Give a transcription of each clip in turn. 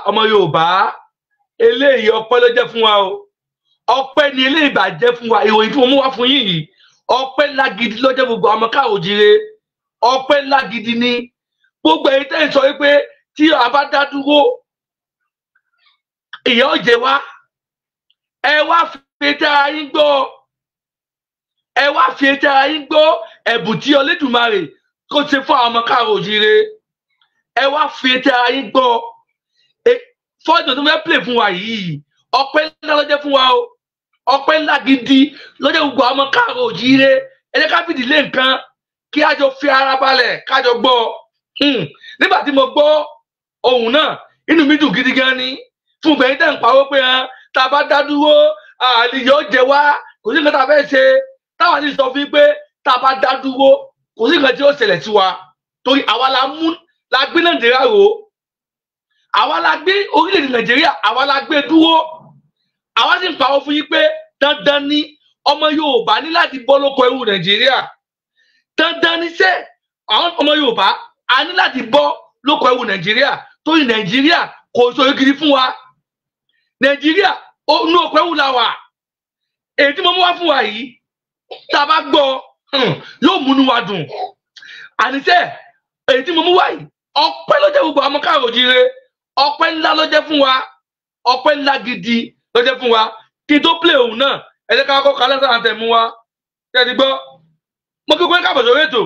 ọmọ Yorùbá eléyìí ọpẹ́ ló jẹ́ fún wa o ọpẹ́ ni eléyìí bá jẹ́ fún wa ìròyìn tí mo mú wá fún yín yìí ọpẹ́ ńlá gidi ló jẹ́ gbogbo ọmọ káàrọ̀ oòjíire ọpẹ́ ńlá gidi ni gbogbo èyí tẹ́ ń sọ wípé tí a bá dá dúró ìyà ó jẹ wá ẹ wá fi etí ara yín gbọ́ ẹ wá fi etí ara yín gbọ́ ẹ̀bùn tí Olódùmarè kó ṣe fún àwọn ọmọ káàrọ̀ oòjíire ẹ wá fi etí ara yín gbọ́ fọ́ọ̀dù tó fẹ́ play fún wa yìí ọpẹ́ ńlá ló jẹ́ fún wa o ọpẹ́ ńlá gidi ló jẹ́ gbogbo àwọn ọmọ káàrọ̀ oòjíire ẹ jẹ́ ká fìdí lé nǹkan kí a jọ fi ara balẹ̀ ká jọ gbọ́ nígbà tí mo gbọ́ ohùn náà inú mi dùn gidi gan ni fún bẹ̀yìn tẹ̀ ń pawó pé tá a bá dá dúró àlè yóò jẹ wá kò sí nǹkan tá a fẹ́ ṣe táwọn àti sọ fún pé tá a bá dá dúró kò sí nǹkan tí ó ṣẹlẹ̀ sí wa torí àwa la gbé Nàìjíríà rò àwa la gbé orílẹ̀-èdè Nàìjíríà àwa la gbé dúró àwa sì ń pawó fún yín pé dandan ni ọmọ Yorùbá ní láti bọ́ lóko ẹrú Nàìjíríà dandan ni sẹ́ àwọn ọmọ Yorùbá a ní láti bọ́ lóko ẹrú Nàìjíríà torí Nàìjíríà kò sórí gidi fún wa Nàìjíríà inú oko ẹrú la wà èyí tí mo mú wá fún wa yìí tá a bá gbọ́ yóò múnú wa dùn àníṣe èyí tí mo mú wá yìí ọpẹ́ ló jẹ́ gbogbo ọmọ káàrọ̀ oòjíire ọpẹ́ ńlá ló jẹ́ fún wa ọpẹ́ ńlá gidi ló jẹ́ fún wa kí n tó play òun náà ẹ jẹ́ ká kọ́kọ́ kálẹ́ sáà tẹ̀ mú wa ṣe é ti gbọ́ mo kí kó ń káàbọ̀ sórí ètò.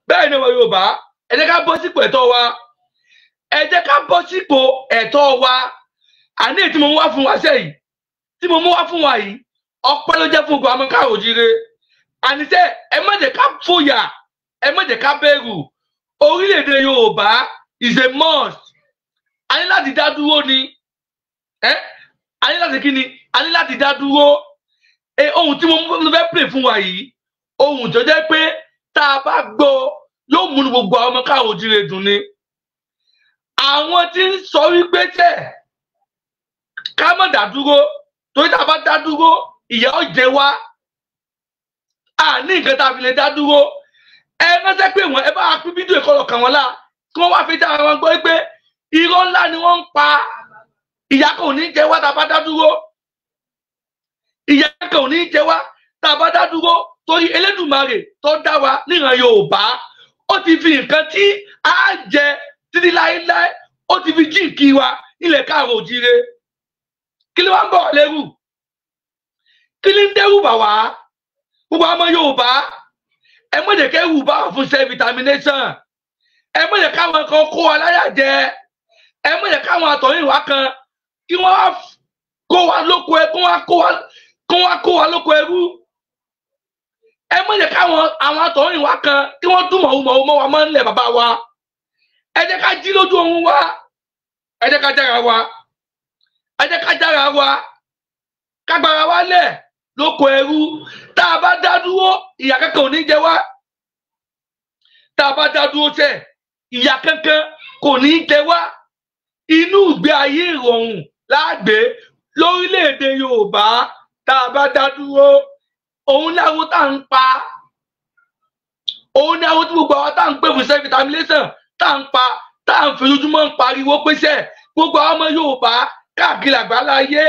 bẹ́ẹ̀ ni ọmọ Yorùbá ẹ jẹ́ ká bọ́ sípò ẹ̀tọ́ wa ẹ jẹ́ ká bọ́ sípò ẹ̀tọ́ wa àní tí mo mú wá fún wa sẹ́yìn tí mo mú wá fún wa yìí ọpẹ́ ló jẹ́ fún gbogbo ọmọ káàrọ̀ oòjíire àníṣe ẹ má jẹ́ ká fòyà ẹ má jẹ́ ká bẹ̀rù orílẹ̀-èdè Yorùbá is a must a ní láti dá dúró ni a ní láti kí ni a ní láti dá dúró ohun tí mo fẹ́ play fún wa yìí ohun tó jẹ́ pé tá a bá gbọ́ yóò múnú gbogbo àwọn ọmọ káàrọ̀ oòjíire dùn ni àwọn tí ń sọ wípé tẹ ká má dá dúró torí tá a bá dá dúró ìyà ó jẹ wá a ní nǹkan tá a fi lè dá dúró ẹ ránṣẹ́ pé wọn ẹ bá pín fídíò ìkọlọ̀ kàn wọ́n lá kí wọ́n wá fi dá wọn gbọ́ pé irọ́ ńlá ni wọ́n ń pa ìyà kò ní jẹ wá tá a bá dá dúró ìyà kò ní jẹ wá tá a bá dá dúró torí Elédùmarè tó dá wa níran Yorùbá ó ti fi nǹkan tí a jẹ títí láéláé ó ti fi jíǹkí wa ilẹ̀ káàrọ̀ oòjíire kí ló wá ń bọ̀ lẹ́rù kí ni ń dẹ́rù bà wá gbogbo ọmọ Yorùbá ẹ má jẹ́ kẹ́rù bà wá fún self determination ẹ má jẹ́ káwọn kan kó wa láyà jẹ ẹ má jẹ́ káwọn àtọ̀yìnwá kan kí wọ́n wá kó wa lóko ẹ kó wa lóko ẹrú ẹ má jẹ́ káwọn àwọn àtọ̀yìnwá kan kí wọ́n dún mọ̀ọ́mọ̀ mọ́ wa mọ́ nílẹ̀ bàbá wa ẹ jẹ́ ká jí lójú oorun wa ẹ jẹ́ ká jára wa ẹ jẹ́ ká jára wa kágbára wa lẹ̀ lóko ẹrú tá a bá dá dúró ìyà kankan ò ní jẹ wá tá a bá dá dúró tẹ̀ ìyà kankan kò ní í jẹ wá inú ìgbé ayé ìrọ̀rùn láàgbé lórílẹ̀-èdè Yorùbá tá a bá dá dúró òun ní àwọn tá à ń pa òun ní àwọn tí gbogbo àwọn tá à ń pè fún self-determination tá à ń pa tá à ń fi ojoojúmọ́ ń pariwo pèsè gbogbo àwọn ọmọ Yorùbá káàkiri àgbáláyé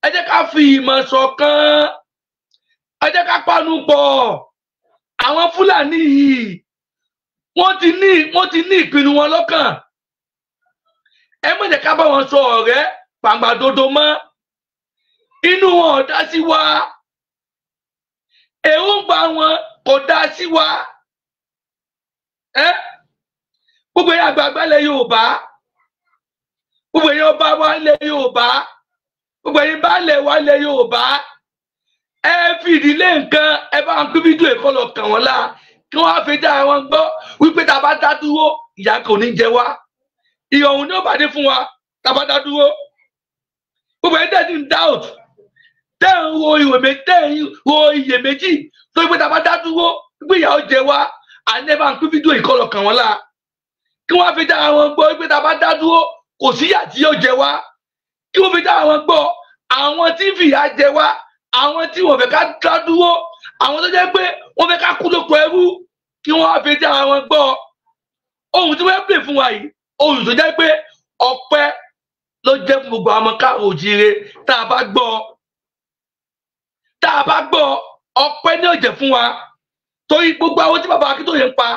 ẹ jẹ́ ká fi ìmọ̀ ṣọ̀kan ẹ jẹ́ ká panu pọ̀ àwọn Fúlàní yìí wọ́n ti ní ìpinnu wọn lọ́kàn ẹ má jẹ́ ká bá wọn sọ ọ̀rẹ́ pàǹgbàdodo mọ́ inú wọn ò dá sí wa èròǹgbà wọn kò dá sí wa gbogbo ẹ̀yin àgbààgbà ilẹ̀ Yorùbá gbogbo ẹ̀yin ọba wa ilẹ̀ Yorùbá gbogbo ẹ̀yin baálẹ̀ wa ilẹ̀ Yorùbá ẹ fi ìdílé nǹkan ẹ bá ń pín fídíò ẹ̀kọ́ lọ kàn wọ́n lá kí wọ́n á fi dá wọn gbọ́ wípé tá a bá dá dúró ìyà kò ní jẹ wá ìrọ̀rùn ní ó bàdé fún wa tá a bá dá dúró gbogbo ẹ̀yin tẹ̀sí ń doubt tẹ̀ ń ro iyèméjì tó wípé tá a bá dá dúró wípé ìyà ó jẹ wá àní ẹ bá ń pín fídíò ẹ̀kọ́ lọ kàn wọ́n lá kí wọ́n á fi dá wọn gbọ́ wípé tá a bá dá dúró kò sí ìyà tí yóò jẹ wá kí wọ́n fi dá wọn gbọ́ àwọn tí fìyà jẹ wá àwọn tí wọ́n fẹ́ ká dá dúró àwọn tó jẹ́ pé wọ́n fẹ́ ká kú lóko ẹrú kí wọ́n á fi dá wọn gbọ́ ohun tí wọ́n pè fún wa yìí ohun tó jẹ́ pé ọpẹ́ ló jẹ́ fún gbogbo àwọn káàró òjìire tá a bá gbọ́ ọpẹ́ ní ó jẹ́ fún wa torí gbogbo àwọn tí bàbá Akíntóyè ń pa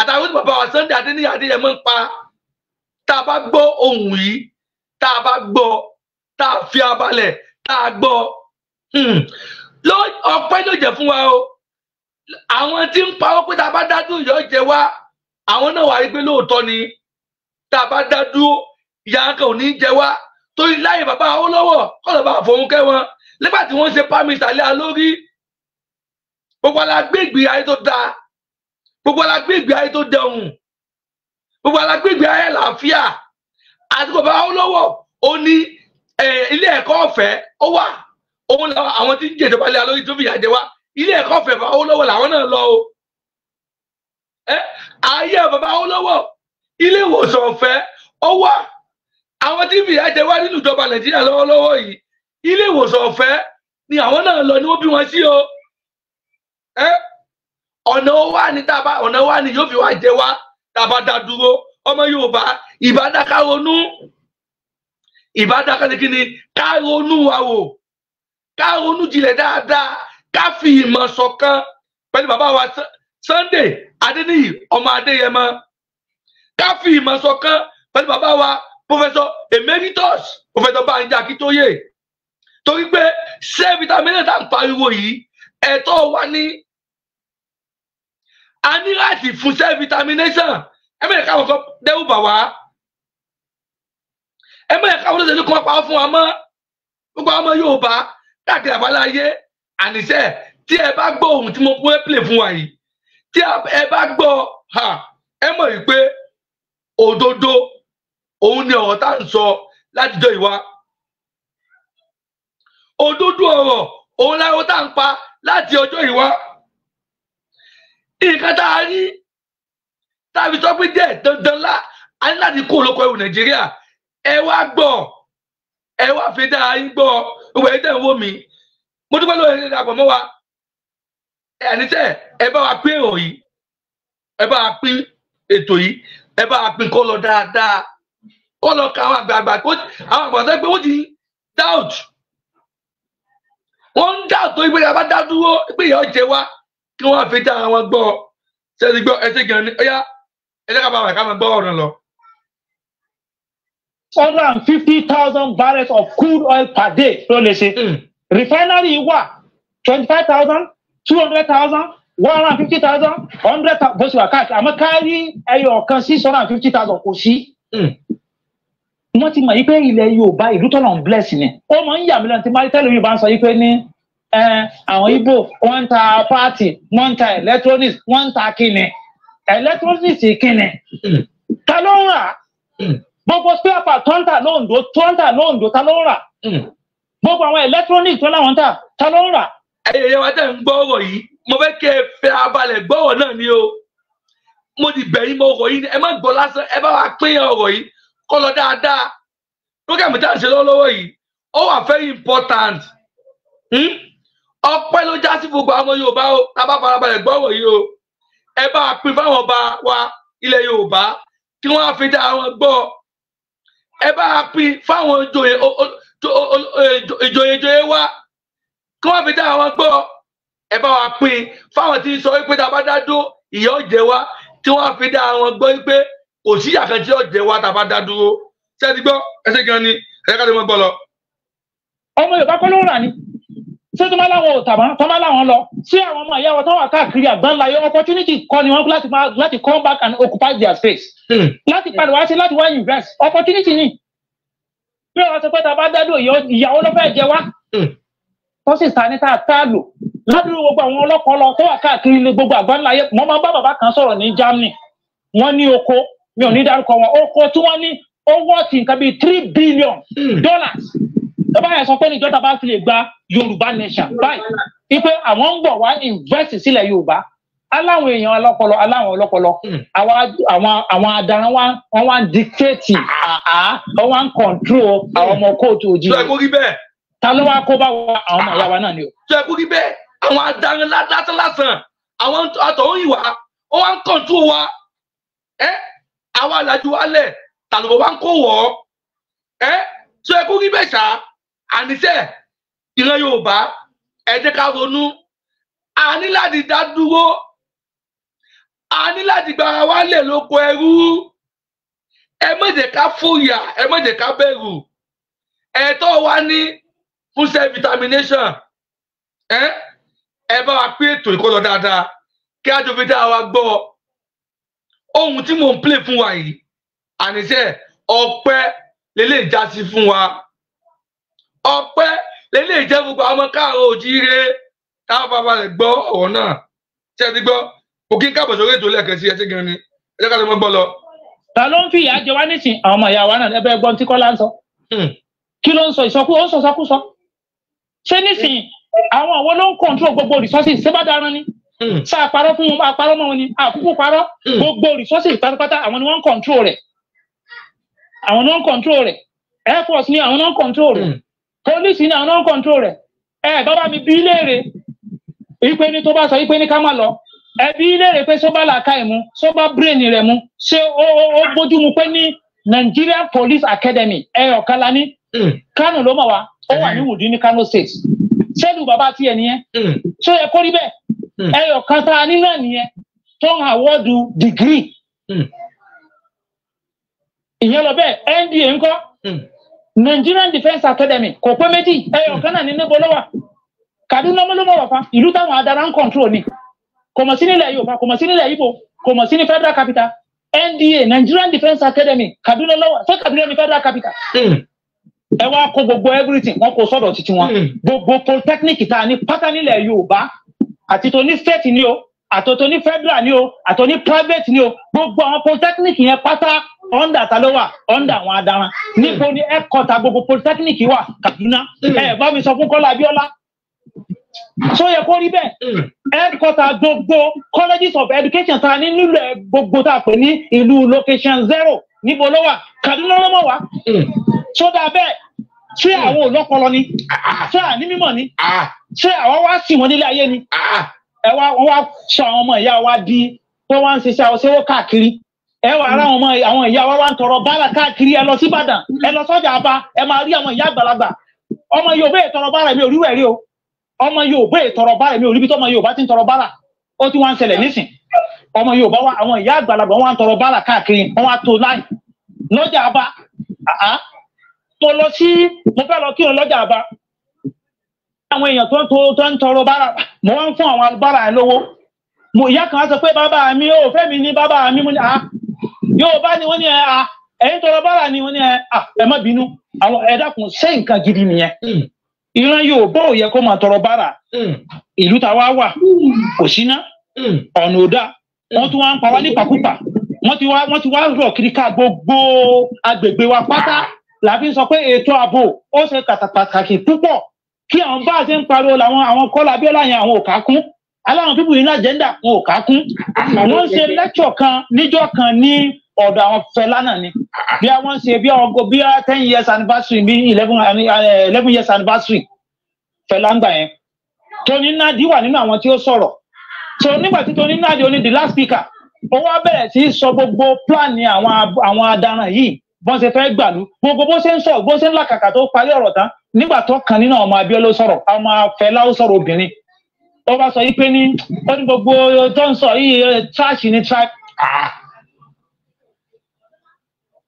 àtàwọn tí bàbá wa Sunday Adéníyì Adéyẹmọ ń pa tá a bá gbọ́ ohun yìí tá a bá gbọ́ tá a fi abalẹ̀ tá a gbọ́ ọpẹ́ ló jẹ́ fún wa o àwọn tí ń parọ́ pé tá a bá dá dúró yóò jẹ wá àwọn náà wà rí pé lóòótọ́ ni tá a bá dá dúró ìyà kan ò ní jẹ wá torí láyé bàbá Awólọ́wọ̀ kọ́lọ̀ bá fòun kẹ́ wọn nígbà tí wọ́n ṣe pámi ìsàlẹ̀ alórí gbogbo alágbègbè ayé tó dáa gbogbo alágbègbè ayé tó dẹrùn gbogbo alágbègbè ayé làáfíà àti bàbá Awólọ́wọ̀ ó ní ilé ẹ̀kọ́ ọ̀fẹ́ ó wà òun làwọn àwọn tí ń jẹ ìjọba ilé alórí tó fìyà jẹ wá ilé ẹ̀kọ́ ọ̀fẹ́ bàbá Awólọ́wọ̀ làwọn náà lọ o ayé bàbá Awólọ́wọ̀ ilé ìwòsàn ọ̀fẹ́ ó wà àwọn tí fìyà jẹ wá nínú ìjọba Nàìjíríà lọ́wọ́lọ́wọ́ yìí ilé ìwòsàn ọ̀fẹ́ ni àwọn náà lọ ni wọ́n bí wọn sí o ọ̀nà wa ni yóò fi wá jẹ wá tá a bá dá dúró ọmọ Yorùbá ìbádáká ronú ìbádáká ní kíni ká ronú wa wò ká ronú jinlẹ̀ dáadáa ká fi ìmọ̀ ṣọ̀kan pẹ̀lú bàbá wa Sunday Adéníyì ọmọ Adéyẹmọ ká fi ìmọ̀ ṣọ̀kan pẹ̀lú bàbá wa Professor Emeritus Professor Banji Akíntóyè torí pé self-determination tá à ń pariwo yìí ẹ̀tọ́ wa ní a ní láti fún self-determination ẹ mẹ́rin káwọn kan dẹ́rù bà wá ẹ mẹ́rin káwọn olóṣèlú kan pa fún wa mọ́ gbogbo ọmọ Yorùbá káàkiri àbáláyé àníṣe tí ẹ bá gbọ́ ohun tí mo pé play fún wa yìí tí ẹ bá gbọ́ ẹ mọ̀ yìí pé òdodo òun ni ọ̀rọ̀ tá à ń sọ látijọ́ ìwá òdodo ọ̀rọ̀ òun láwọn tá à ń pa láti ọjọ́ ìwá nǹkan tá a rí tàbí sọ pé jẹ́ dandan lá a ní láti kó olóko ẹrù Nàìjíríà ẹ wá gbọ́ ẹ wá fi dára yín gbọ́ ìwé ẹ̀dẹ̀ ń wò mí mo dúpẹ́ lórí ẹ̀dẹ̀ àpọ̀ mọ́ wa àníṣe ẹ bá wa pín èrò yìí ẹ bá wa pín ètò yìí ẹ bá wa pín kó lọ dáadáa kó lọ ka àwọn àgbààgbà àwọn àgbààgbà pé wọ́n ti doubt wọ́n ń doubt tó ìgbéga bá dá dúró pé ìyà ọ̀jẹ̀ wa kí wọ́n fi dára wọn gbọ́ ṣẹ́ni gbọ́ ẹsẹ̀ gan ni ọ̀yá ẹ̀jẹ̀ ká bá wà ká máa gbọ́ ọ̀rọ̀ lọ. 150,000 barrels of crude oil per day ló lè ṣe. Refinery wà 25,000, 200,000, 150,000, 100,000 bó ṣe wà káàkiri àmọ́ kárí ẹyọ kan 650,000 kò sí. Wọ́n ti mọ̀ yí pé ilẹ̀ Yorùbá ìlú tọ́nà ń bless ni. Ó máa ń yà mí lẹ́nu tí Máríkẹ́lì mi bá ń sọ yí pé ní àwọn Igbo wọ́n ń ta pààtì wọ́n ń ta electronics wọ́n ń ta kíni electronics kíni ta ló ń rà gbogbo spare part tó ń tà lóńdó ta ló ń rà gbogbo àwọn electronics tó láwọn ń tà ta ló ń rà. ẹyẹ wa tẹ̀ ń gbọ́ ọ̀rọ̀ yìí mo fẹ́ kẹ́ ẹ fẹ́ abalẹ̀ gbọ́ ọ̀rọ̀ náà ni o mo ti bẹ̀yìn mọ́ ọ̀rọ̀ yìí ẹ má gbọ́ lásán ẹ bá wa pín ọ̀rọ̀ yìí kọ́ lọ dáadáa program tí a ń ṣe lọ́wọ́ yìí ó wà very important ọpẹ́ ló já sí gbogbo àwọn Yorùbá o tá bá farabalẹ̀ gbọ́ ọ̀rọ̀ yìí o ẹ bá wa pín fáwọn ọba wa ilẹ̀ Yorùbá kí wọ́n á fi dá àwọn gbọ́ ẹ bá wa pín fáwọn ìjòyè wa kí wọ́n fi dá àwọn gbọ́ ẹ bá wa pín fáwọn tí ń sọ wípé tá a bá dá dó ìyà ó jẹ wá tí wọ́n fi dá àwọn gbọ́ wípé kò sí ìyà kan tí ó jẹ wá tá a bá dá dúró ṣé ẹ ti gbọ́ ẹsẹ̀ gan ni ẹ ká lè mọ gbọ́ lọ. ọmọ Yorùbá kọ́ ló ń rà ní ṣé tó máa láwọn ò tàbá tó máa láwọn lọ sí àwọn ọmọ ìyá wọn tó wà káàkiri àgbáńláyé opportunity kọ́ ni wọ́n láti come back and occupy their space láti padà wá sí láti wá invest opportunity ni bí wọ́n sọ pé tá a bá dá dó ìyàwó ló fẹ́ jẹ wá tó sì sa ní tá a lò ládùúgbò gbogbo àwọn ọlọ́pọlọ tó wà káàkiri ní gbogbo àgbáńláyé mo máa bá bàbá kan sọ̀rọ̀ ní Germany wọ́n ní oko mi ò ní dárúkọ wọn oko tí wọ́n ní owó ti nǹkan bíi $3 billion lọ́ba yẹn sọ pé níjọba bá fi lè gba Yorùbá nation báyìí wípé àwọn ń bọ̀ wá invest sílẹ̀ Yorùbá aláwọn èèyàn ọlọ́pọlọ àwọn adaran wọn wá ń dictate wọn wá ń control àwọn ọmọ kóòtù òjì ta ló wá kó bá wa àwọn ọmọ ìyá wa náà ni o. ṣé ẹ kú rí bẹ́ẹ̀ àwọn adaran lásán àwọn àtọ̀hún ìwà wọn wá ń control wa àwọn alájú wálẹ̀ tàlùbọ̀ wá ń kó wọ̀ ṣé ẹ kú rí bẹ́ẹ̀ ṣá àníṣe ìran Yorùbá ẹ jẹ́ ká ronú a ní láti dá dúró a ní láti gbára wálẹ̀ lóko ẹrú ẹ má jẹ́ ká fòyà ẹ má jẹ́ ká bẹ̀rù ẹ̀tọ́ wa ní fún self determination ẹ bá wa pín ètò ìkọlọ dáadáa kí a jọ fi dá wa gbọ́ ohun tí mò ń play fún wa yìí àníṣe ọpẹ́ lélẹ̀ já sí fún wa ọpẹ́ lélẹ̀ jẹ́ gbogbo àwọn káàrọ̀ òjíire táwọn bàbá rẹ̀ gbọ́ ọ̀rọ̀ náà ṣe ti gbọ́ kò kí n káàbọ̀ sórí ètò lẹ́ẹ̀kan sí ẹsẹ̀ gan ni ẹ ká lè mọ́ gbọ́ lọ. ta ló ń fi ìyà jẹ wá nísìn àwọn ọmọ ìyá wa náà ẹbẹ gbọ́n tí Kọ́lá ń sọ kí ló ń sọ ìsọkúsọ ṣé nísìn àwọn àwọn ló ń control gbogbo resources ṣé bá dáná ni ṣé àparọ́ fún wọn àparọ́ mọ́ wọn ni àkúkú parọ́ gbogbo resources pátápátá àwọn ni wọ́n ń control rẹ̀ àwọn náà ń control rẹ̀ Air Force ni àwọn náà ń control rẹ̀ police ni àwọn náà ń control rẹ̀ bàbá mi bí léèrè ìpè ní tó bá sọ ìpè ní ká má lọ bí léèrè pé sọ́ba làákà ìmú sọ́ba brain rẹ̀ mú ṣé ó bójú mu pé ní Nigerian Police Academy ọ̀kala ní Kano ló mọ̀ wá ó wà ní Wùdí ní Kano State ṣẹ́lú bàbá tiẹ̀ nìyẹn ṣó yẹ kó rí bẹ́ẹ̀ ọ̀kan tá a ní náà nìyẹn tó ń àwọ́dù degree ìyẹn lọ bẹ́ẹ̀ NDA ńkọ́ Nigerian Defence Academy kò pé méjì ọ̀kan náà ní níbo ló wà Kaduna ló mọ̀ wà fa ìlú táwọn adarí ń control ni kò mọ̀ sí nílẹ̀ Yorùbá kò mọ̀ sí nílẹ̀ Ìgbò kò mọ̀ sí ní federal capital NDA Nigerian Defence Academy Kaduna ló wà ṣé Kaduna ní federal capital ẹ wá kó gbogbo everything wọn kó sọ́dọ̀ títí wọn gbogbo polytechnic tá a ní pátá nílẹ̀ Yorùbá àti tó ní state ni o àtòtò ní federal ni o àtò ní private ni o gbogbo àwọn polytechnic yẹn pátá under ta ló wà under àwọn adaran níbo ni headquarter gbogbo polytechnic wà Kaduna bá mi sọ fún Kọ́lá Abíọ́lá so yẹ kó rí bẹ́ẹ̀ headquarter gbogbo colleges of education ta ní nílẹ̀ gbogbo tá a pè ní ìlú location 0 níbo ló wà Kaduna ló mọ̀ wá so dà bẹ́ẹ̀ ṣé àwọn olókọlọ ni ṣé àní mímọ̀ ni ṣé àwọn wá sí wọn nílé ayé ni wọn wá ṣe àwọn ọmọ ìyá wa di tó wá ń ṣiṣẹ́ àwọṣẹ́wó káàkiri wà ara àwọn ìyá wa wá ń tọrọ bára káàkiri ẹ lọ sí Ìbàdàn ẹ lọ sọ́jà Aba ẹ máa rí àwọn ìyá àgbàlagbà ọmọ Yorùbá ìtọrọ bára mi ò rí wẹ̀rí o ọmọ Yorùbá ìtọrọ bára mi ò rí bí tọmọ Yorùbá ti ń tọrọ bára ó ti wá ń ṣẹlẹ̀ nísìn ọmọ Yorùbá wa àwọn ìyá àgbàlagbà wọn wá ń tọrọ bára káàkiri wọn wá tó láì lọ́jà Aba mo fẹ́ lọ kí wọn lọ́jà Aba àwọn èèyàn tó ń tọrọ bára mo wá ń fún àwọn bára ẹ lówó mo ìyá kan á sọ pé bàbá mi ò fẹ́ mi ní bàbá mi mo ní Yorùbá ni wọ́n ní ẹ̀yin tọrọ bára ni wọ́n ní ẹ má bínú àwọn ẹ dákun ṣé nǹkan gidi nìyẹn ìran Yorùbá ò yẹ kó máa tọrọ bára ìlú tá wá wà kò síná ọ̀nà ò dá wọ́n tún wá ń pa wá nípakúpa wọ́n ti wá rọ̀ kiri ká gbogbo agbègbè wa pátá làbí sọ pé ètò ààbò ó ṣe pàtàkì púpọ̀ kí àwọn bá ṣe ń pariwo làwọn àwọn Kọ́lá Abíọ́lá yẹn àwọn òkà kún aláwọn pípù yìí ní agenda wọn ò ká kún àwọn ń ṣe lecture kan níjọ́ kan ní ọ̀dọ̀ àwọn Fẹlá náà ni bí àwọn ṣe bí 10 years anniversary bí 11 years anniversary Fẹlá ń gbà yẹn Tony Nnadi wà nínú àwọn tí ó sọ̀rọ̀ so nígbà tí Tony Nnadi oní the last speaker ó wá bẹ̀rẹ̀ sí sọ gbogbo plan ní àwọn adaran yìí bọ́n ṣe fẹ́ gbàlú gbogbo bó ṣe ń sọ bó ṣe ń làkàkà tó parí ọ̀rọ̀ tán nígbà tó kan nínú ọmọ Abíọ́lá sọ̀rọ̀ ọmọ Fẹlá ó sọ̀rọ̀ obìnrin ó bá sọ yìí pé ní ó ní gbogbo tó ń sọ yìí trash ní tribe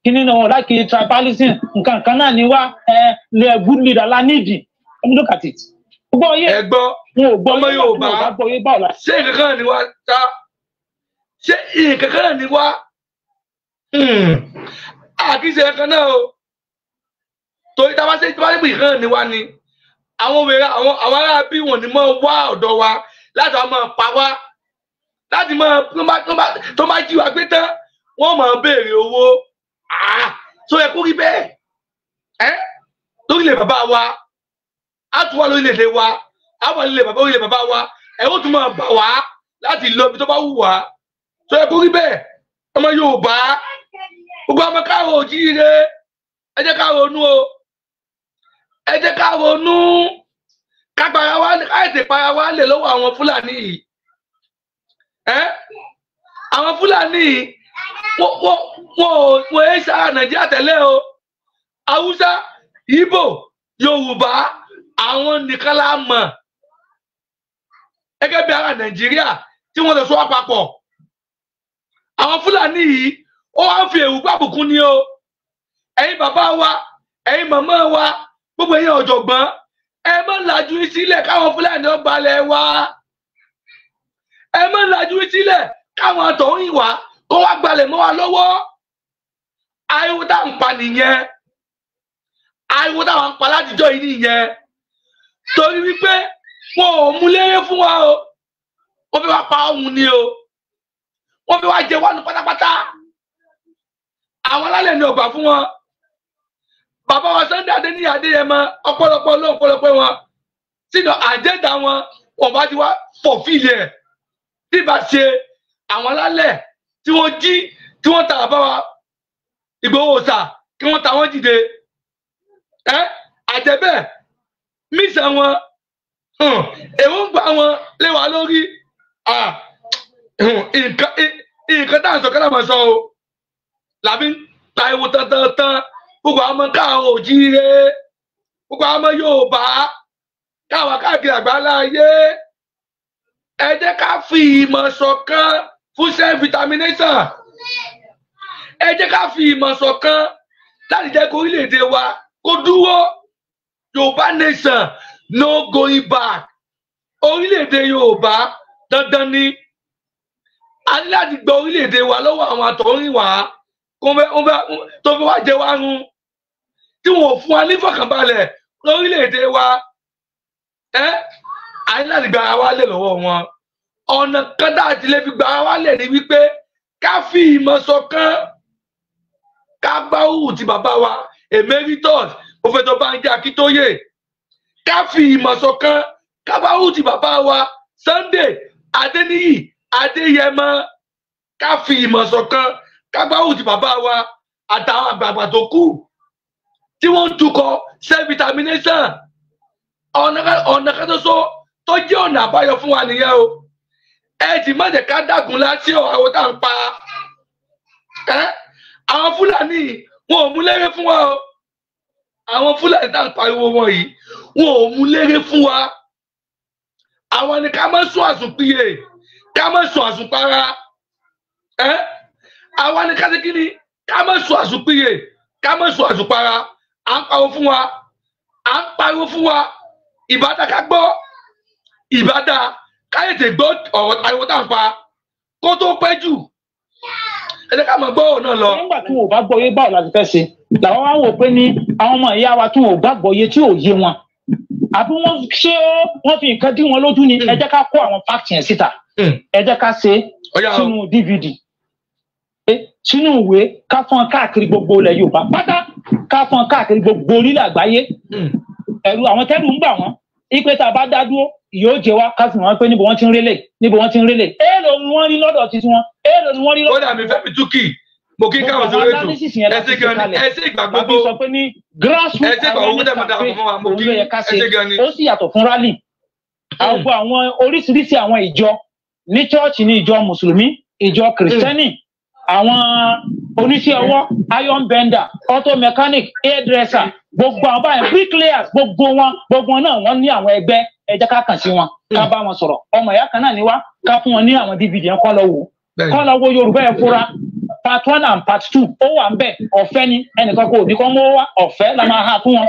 kí nínú wọn láti tribalism nǹkan kan náà ni wá good leader la nídìí look at it gbogbo yẹ ọmọ Yorùbá ṣé nǹkan ni wá ta ṣé nǹkan náà ni wá àkíyèsí nǹkan náà o torí tá a bá ṣe pé nǹkan ni wá ni àwọn ará bí wọn ni máa wá ọ̀dọ̀ wa láti máa pa wá láti máa tó bá jí wa gbé tán wọ́n máa béèrè owó tó yẹ kó rí bẹ́ẹ̀ lórílẹ̀ bàbá wa á tún wá lórílẹ̀-èdè wa á wà lórílẹ̀ bàbá wa ẹ̀rọ tún máa bà wá láti lọ ibi tó bá wù wá tó yẹ kó rí bẹ́ẹ̀ ọmọ Yorùbá gbogbo ọmọ káàrọ̀ òjíire ẹ jẹ́ ká ronú o ẹ jẹ́ ká ronú ká para wa káyọ̀tẹ̀ para wa lè lọ́wọ́ àwọn Fúlàní yìí àwọn Fúlàní yìí wọ́n ẹ̀ sára Nàìjíríà tẹ́lẹ̀ o Haúsá Ìgbò Yorùbá àwọn nìkan la mọ̀ gẹ́gẹ́ bí ará Nàìjíríà tí wọ́n lọ sọ àpapọ̀ àwọn Fúlàní yìí ó wá ń fi èrú gbàbùkún ni o ẹ̀yin bàbá wa ẹ̀yin màmá wa gbogbo ẹ̀yin ọ̀jọ̀gbọ́n ẹ má lajú sílẹ̀ káwọn Fúlàní ó gbalẹ̀ wa ẹ má lajú sílẹ̀ káwọn àtọ̀hún ìwà kó wá gbalẹ̀ mọ́ wa lọ́wọ́ ariwo tá à ń pa nìyẹn ariwo táwọn ń pa látijọ́ yìí nìyẹn torí wípé wọn ò mú léré fún wa o wọ́n fi wá pa òun ni o wọ́n fi wá jẹ wá nu pátápátá àwọn alálẹ̀ ni ọgbà fún wọn bàbá wa Sunday Adéníyì Adéyẹmọ ọ̀pọ̀lọpọ̀ wọn sínú àjẹdá wọn bá ti wá fọfíìlì ẹ tí bá ṣe àwọn alálẹ̀ tí wọ́n jí tí wọ́n ta bàbá wa Ìgbòho Òòṣà kí wọ́n ta wọ́n dìde àjẹbẹ mísà wọn èròǹgbà wọn lé wa lórí nǹkan tá à ń sọ kálá máa sọ o làbí ta ewu tán gbogbo àwọn ọmọ káàrọ̀ òjíire gbogbo àwọn ọmọ Yorùbá káwa káàkiri àgbáláyé ẹ jẹ́ ká fi ìmọ̀ ṣọ̀kan fún self determination ẹ jẹ́ ká fi ìmọ̀ ṣọ̀kan láti jẹ́ kó orílẹ̀-èdè wa kó dúró Yorùbá nation no going back orílẹ̀-èdè Yorùbá dandan ni a ní láti gba orílẹ̀-èdè wa lọ́wọ́ àwọn àtọ̀húnrìnwá tó fi wá jẹ wá run tí wọn ò fún wa ní fọkànbalẹ̀ lórílẹ̀-èdè wa a ní láti gba ara wa lẹ̀ lọ́wọ́ wọn ọ̀nà kan tá a ti lè fi gba ara wa lẹ̀ ni wípé ká fi ìmọ̀ ṣọ̀kan ká bá òwú ti bàbá wa emeritus Professor Banji Akíntóyè ká fi ìmọ̀ ṣọ̀kan ká bá òwú ti bàbá wa Sunday Adéníyì Adéyẹmọ ká fi ìmọ̀ ṣọ̀kan ká bá òwú ti bàbá wa àtàwọn àgbààgbà tó kù tí wọ́n ń tukọ̀ self determination ọ̀nà kan tó jẹ́ ọ̀nà àbáyọ fún wa nìyẹn o ẹ ti má jẹ́ ká dàgùn láti àwọn tá à ń pa àwọn Fúlàní wọn ò mú léré fún wa o àwọn Fúlàní tá à ń pariwo wọn yìí wọn ò mú léré fún wa àwọn ni ká má sùn àsùnpìyè ká má sùn àsùnpara àwọn ni ká ṣe kí ni ká má sùn àsùnpìyè ká má sùn àsùnpara à ń pariwo fún wa ìbádá ká gbọ́ ìbádá káyọ̀tẹ̀ gbọ́ ọ̀rọ̀ ariwo tá à ń pa kó tó pẹ́ jù ẹ jẹ́ ká mọ̀ gbọ́ ọ̀nà lọ. nígbà tí wọn ò bá gbọ́ yé báwo la ti fẹ́ ṣe làwọn wá wò pé ní àwọn ọmọ ìyá wa tí wọn ò gbàgbọ́ yé tí ò yé wọn àbí wọn ṣé wọn fi nǹkan dí wọn lójú ni ẹ jẹ́ ká kó àwọn fact yẹn síta ẹ jẹ́ ká ṣe sínú DVD sínú ìwé ká fọ́n káàkiri gbogbo ilẹ̀ Yorùbá pátá ká fọ́n káàkiri gbogbo orílẹ̀ àgbáyé ẹ̀rù àwọn tẹ́lù ń bà wọ́n ipe tá a bá dá dúró yóò jẹ wá ká sì wọn pé níbo wọ́n ti ń rélé èèlò ni wọ́n rí lọ́dọ̀ títí wọn èèlò ni wọ́n rí lọ́dọ̀. kódà mi fẹ́ mi túkì mo kí káwọn sórí ètò ẹsẹ̀ gan ni ẹsẹ̀ ìgbà gbogbo sọ pé ní grassroots awareness campaign ó sì yàtọ̀ fún rally. àwọn oríṣiríṣi àwọn ìjọ ní chọ́ọ̀chì ní ìjọ mùsùlùmí ìjọ kìrìsìtẹ́nì àwọn oníṣẹ́ ọwọ́ iron bender auto mechanic hairdresser gbogbo àwọn báyìí bricklayers gbogbo wọn náà wọ́n ní àwọn ẹgbẹ́ ẹ jẹ́ ká kàn sí wọn ká bá wọn sọ̀rọ̀ ọmọ ìyá kan náà ni wá ká fún wọn ní àwọn dvd yẹn kọ́ lọ wo Yorùbá ẹ̀ fúra part 1 and part 2 ó wà ń bẹ̀ ọ̀fẹ́ ni ẹnìkan kò ní kọ́ mọ́ wá ọ̀fẹ́ la máa hà fún wọn.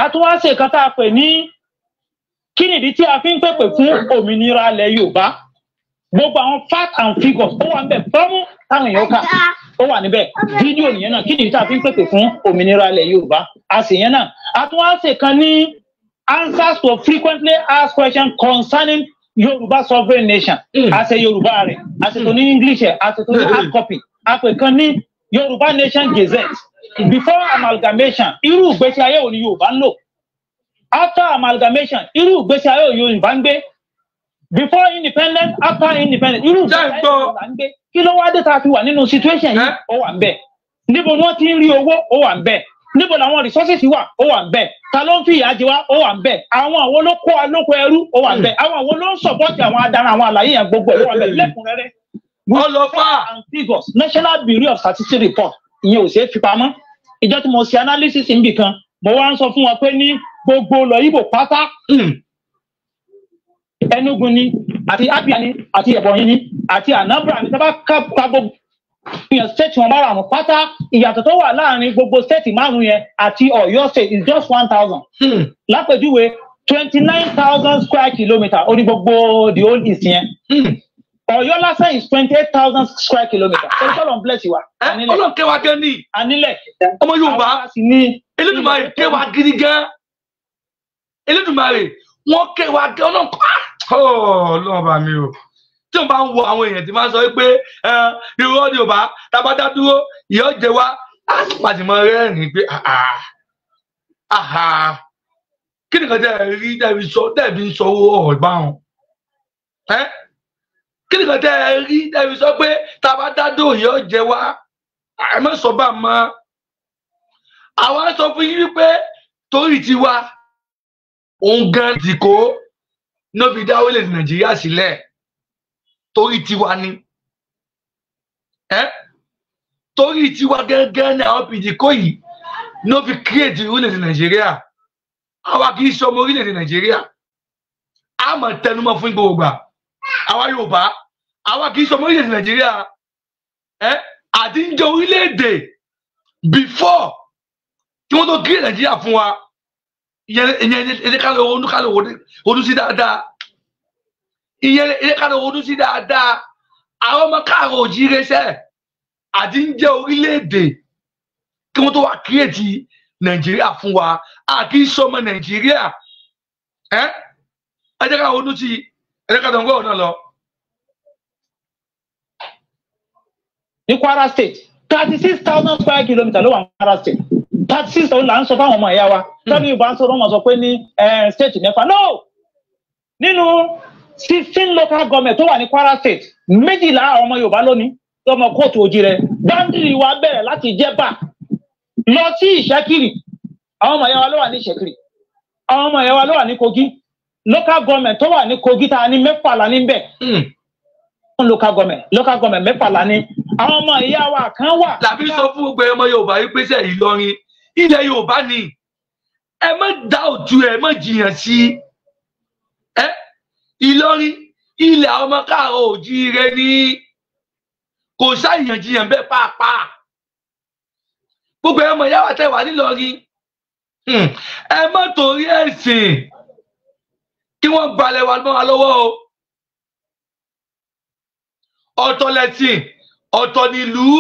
àtúwáṣe kan tá a pè ní kí nìdí tí a fi ń pèpè fún òmìnira ilẹ̀ Yorùbá gbogbo àwọn facts and figures ó wà ń bẹ̀ bọ́mú táwọn èèyàn kà ó wà níbẹ̀ fídíò nìyẹn náà kí nìdí tí a fi ń pèpè fún òmìnira ilẹ̀ Yorùbá àṣeyẹn náà àtúwáṣe kan ní answers to frequently asked questions concerning Yorùbá sovereign nation àṣẹ Yorùbá rẹ̀ àṣẹ tó ní English ẹ̀ àṣẹ tó ní hard copy àpè kan ní Yorùbá Nation Gazette before amalgamation irú ìgbésí ayé òní Yorùbá ń lò after amalgamation irú ìgbésí ayé òní Yorùbá ń gbé before independence after independence irú ìgbésí ayé òní Yorùbá ń gbé kí ló wá dé tá a fi wà nínú situation yìí ó wà ń bẹ̀ níbo ni wọ́n ti ń rí owó ó wà ń bẹ̀ níbo làwọn resources wà ó wà ń bẹ̀ ta ló ń fi ìyà jẹ wá ó wà ń bẹ̀ àwọn àwọn ló kó alóko ẹrú ó wà ń bẹ̀ àwọn àwọn ló ń support àwọn adarí àwọn àlàyé yẹn gbogbo ó wà ń bẹ̀ lẹ́kùnrẹ́rẹ́. and figures National Bureau of Statistics report ìyẹn ò ṣeé fi pamọ́ ìjọ tí mo ṣe analysis níbì kan mo wá ń sọ fún wọn pé ní gbogbo lọ Ìgbò pátá Enugu ni àti Abia ni àti Ebonyi ni àti Anambra ni tábà ká gbogbo ìyẹn state wọn bára àwọn pátá ìyàtọ̀ tó wà láàrin gbogbo state márùn yẹn àti Ọ̀yọ́ state is just 1,000 lápèjúwe 29,000 square kilometre orí gbogbo the whole east yẹn. Ọ̀yọ́ lásán is 28,000 square kilometres. Ọlọ́run bless wa. Ọlọ́run kẹwàá gan ni. Anílẹ̀. Ọmọ Yorùbá. Elédùmarè kẹwàá gidi gan. Elédùmarè wọ́n kẹwàá gan Ọlọ́run pa. Ọlọ́run bá mi o. Tí wọ́n bá ń wo àwọn èèyàn tí máa ń sọ pé irọ́ Yorùbá tábàdá dúró ìyọ́ jẹ wá láti pàṣẹ mọ́ rẹ́rìn-ín pé kí nìkan tẹ́ ẹ rí dẹ́bi sọ owó ọ̀gbá wọn. Kí ni kan tẹ́ ẹ rí dẹ́bi sọ pé tá a bá dádó yóò jẹ wá ẹ má sọ bá mọ́ àwa sọ fún yín wípé torí tiwa òun gan ti kó ló fi dá orílẹ̀-èdè Nàìjíríà sílẹ̀ torí tiwa ni torí tiwa gángan ní àwọn pìdíkó yìí ló fi kírètì orílẹ̀-èdè Nàìjíríà àwa kì í ṣe ọmọ orílẹ̀-èdè Nàìjíríà a máa tẹnumọ́ fún gbogbo gbà àwa Yorùbá àwa kì í sọ ọmọ orílẹ̀-èdè Nàìjíríà àti ń jẹ orílẹ̀-èdè before kí wọ́n tó kí Nàìjíríà fún wa ìyẹn kálọ̀ ọdún sí dáadáa ìyẹn kálọ̀ ọdún sí dáadáa àwọn ọmọ káàrọ̀ òjíire sẹ́ àti ń jẹ orílẹ̀-èdè kí wọ́n tó wá kírètì Nàìjíríà fún wa a kì í sọ ọmọ Nàìjíríà ẹ jẹ́ ká ọdún sí ẹ jẹ́ ká dọ̀ngọ́ ọ̀nà lọ. Ní Kwara State 36,000 square kilometres ló wà ní Kwara State 36,000 là ń sọ fáwọn ọmọ ẹ̀yà wa tọ́jú ìbá ń sọ wọ́n sọ pé ní state mẹ́fà no nínú 16 local government tó wà ní Kwara State 12 àwọn ọmọ Yorùbá lónìí tó ọmọ kóòtù òjìrẹ boundary wa bẹ̀rẹ̀ láti Jẹ̀bà lọ sí Ìṣẹ́kìrì àwọn ọmọ ẹ̀yà wa ló wà ní Ìṣẹ́kìrì àwọn ọmọ ẹ̀yà wa ló wà ní Kogi local government tó wà ní Kogi tá a ní mẹ́fà là ní bẹ̀ local government mẹ́fà là ní àwọn ọmọ ìyá wa kan wà. làbí sọ fún gbogbo ọmọ Yorùbá yìí pé sẹ Ìlọrin ilẹ̀ Yorùbá ni ẹ má dá òtún ẹ má jiyàn sí Ìlọrin ilẹ̀ àwọn ọmọ káàrọ̀ òjíire ni kò sáyànjiyàn bẹ́ẹ̀ pàápàá gbogbo ọmọ ìyá wa tẹ́ wà nílọrin ẹ má torí ẹ̀sìn kí wọ́n gbalẹ̀ wà mọ́ wa lọ́wọ́ o ọ̀tọ̀ lẹ̀sìn ọ̀tọ̀ nílùú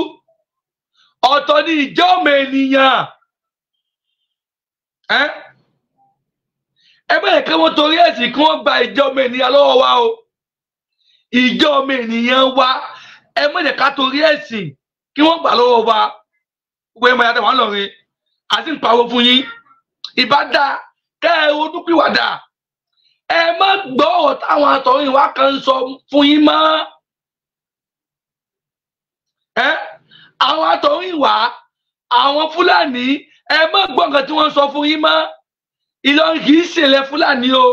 ọ̀tọ̀ ní ìjọ́mọ ènìyàn ẹ bẹ́ẹ̀ kí wọ́n torí ẹ̀sìn kí wọ́n gba ìjọ́mọ ènìyàn lọ́wọ́ wa o ìjọ́mọ ènìyàn wa ẹ má jẹ́ ká torí ẹ̀sìn kí wọ́n gbà lọ́wọ́ wa gbogbo ẹ̀ mọ̀ yàtọ̀ wọn lọ́rin àti ń pariwo fún yín ìbá dá kẹ́ ẹ ronúpìwàdà ẹ má gbọ́ ọ̀rọ̀ táwọn àtọ̀húnrìnwá kan ń sọ fún yín mọ́. Àwọn àtọ̀húnrìnwá àwọn Fúlàní ẹ má gbọ́ nǹkan tí wọ́n ń sọ fún yín mọ́. Ìlọrin kì í ṣèlẹ̀ Fúlàní o,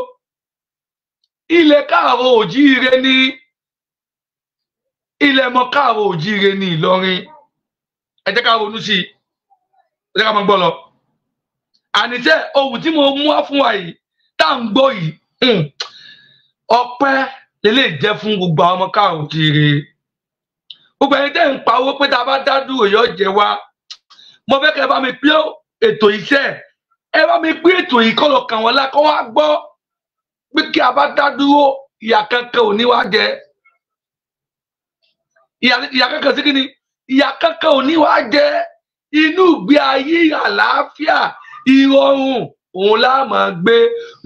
ilẹ̀ káàrọ̀ òjíire ní ilẹ̀ mọ́ káàrọ̀ òjíire ní Ìlọrin. Ẹ jẹ́ ká ronú sí i, ẹ jẹ́ ká máa gbọ́ lọ. Àníṣe ohun tí mo mú wá fún wa yìí tá à ń gbọ́ yìí ọpẹ́ lélẹ̀ jẹ́ fún gbogbo àwọn ọmọ káàrọ̀ òjíire. Gbogbo ẹni tẹ́ ń pawó pé tá a bá dá dúró yọ jẹ wá, mo fẹ́ kẹ́ ẹ bá mi pín ètò iṣẹ́, ẹ bá mi pín ètò yìí kọ́ lọ kàn wọ́n lá kọ́ wá gbọ́ pé kí a bá dá dúró ìyà kankan ò ní wá jẹ. Ìyà kankan sí kí ni? Ìyà kankan ò ní wá jẹ. Inú ìgbé ayé àlàáfíà ìrọ̀rùn òun la máa gbé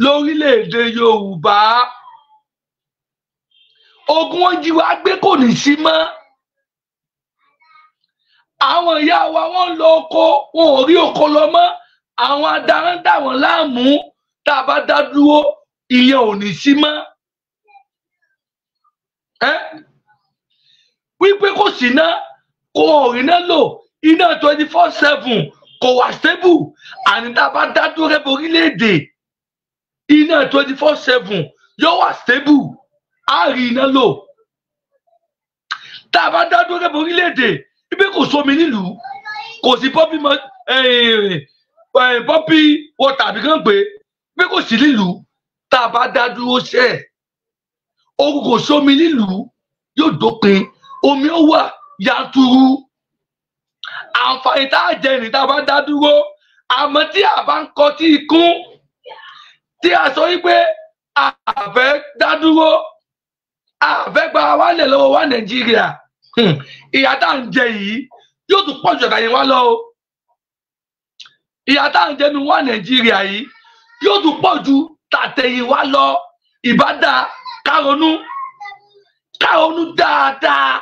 lórílẹ̀-èdè Yorùbá. Ogun wọn jí wa gbé kò ní sí mọ́. Àwọn ìyá wa wọ́n lọ oko, wọn ò rí oko lọ mọ́. Àwọn adarán dà wọ́n láàmú. Tá a bá dá dúró ìyẹn ò ní sí mọ́. Wípé kò sí ná, kò rí ná lò, iná 24/7 kò wà stable. Àní tá a bá dá dúró rẹ̀ orílẹ̀-èdè, iná 24/7 yóò wà stable, á rí iná lò. Tá a bá dá dúró rẹ̀ orílẹ̀-èdè, ibi kò sómi nílùú, kò sí pọ́pì water àbí kàn pé ibi kò sí nílùú. Tá a bá dá dúró ṣẹ́ ogun kò sómi nílùú yóò dópin, omi ó wà yanturu. Àǹfààní tá a jẹ ní tá a bá dá dúró. Àmọ́ tí a bá ń kọtí ikún, tí a sọ wípé a fẹ́ dá dúró, a fẹ́ gba wálẹ̀ lọ́wọ́ wa Nàìjíríà, ìyà tá à ń jẹ yìí yóò tún pọ̀ jù àtàyè wa lọ o. Ìyà tá à ń jẹ nu wa Nàìjíríà yìí yóò tún pọ̀ jù tàtẹ̀yìn wa lọ. Ìbádá ká ronú dáadáa,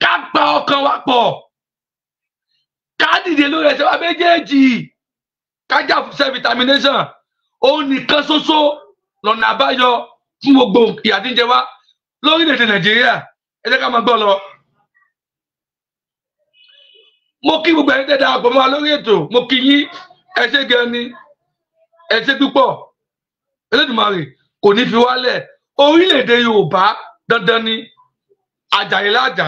ká gba ọkàn wa pọ̀, ká dìde lórí ẹsẹ̀ wa méjèèjì, ká jà fún self-determination. Òun nìkan ṣoṣo lọ́nà àbáyọ fún gbogbo ìyà tí ń jẹ wá lórílẹ̀-èdè Nàìjíríà. Ẹ jẹ́ ká máa gbọ́ lọ. Mo kí gbogbo ẹni tẹ́ darapọ̀ mọ́ wa lórí ètò, mo kí yín, ẹ ṣé gan ni, ẹ ṣé púpọ̀. Elédùmarè kò ní fi wálẹ̀. Orílẹ̀-èdè Yorùbá dandan ni àjàyè lájà